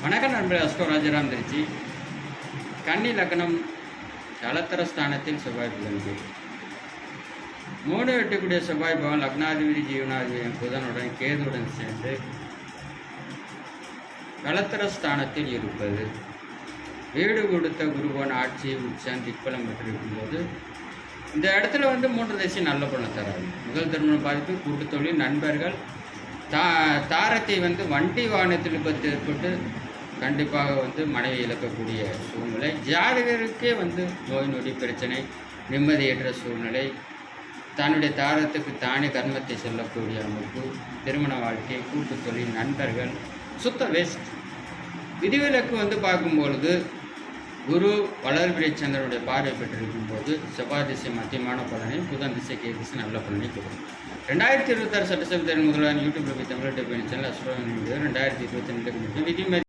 வணக்கம் நண்பர். அஸ்ட்ரோ ராஜராம் திருச்சி. கன்னி லக்னம் களத்திர ஸ்தானத்தில் செவ்வாய் புதனுக்கு 3 8 செவ்வாய் பவன் லக்னாதிபதி ஜீவனாதிபதி புதனுடன் கேதுடன் சேர்ந்து களத்திர ஸ்தானத்தில் இருப்பது வீடு கொடுத்த குருவன் ஆட்சி உச்சம் திக்பலம் பெற்றிருக்கும் போது இந்த இடத்துல 3 திசை நல்ல பலன் தராது. முதல் திருமண பாதிப்பு, கூட்டு தொழில், நண்பர்கள், தாரத்தை வண்டி வாகனத்தில் விபத்து ஏற்பட்டு கண்டிப்பாக மனைவி இழக்கக்கூடிய சூழ்நிலை, ஜாதகருக்கே நோய் நொடி பிரச்சனை, நிம்மதியற்ற சூழ்நிலை, தன்னுடைய தாரத்துக்கு தானே கர்மத்தை சொல்லக்கூடிய அமைப்பு, திருமண வாழ்க்கை, கூட்டு தொழில், நண்பர்கள் சுத்த வேஸ்ட். விதிவிலக்கு பார்க்கும்பொழுது குரு வளர்பிறை சந்திரனுடைய பார்வை பெற்றிருக்கும் போது செவ்வாய் திசை மத்தியமான பலனை, புதன் திசை கே திசை நல்ல பலனை கொடுக்கும். 2026 சட்டசபை தேர்தல் முதல்வர் யூடியூப் தமிழ் சேனல் அஸ்ட்ரோ 2022 விதி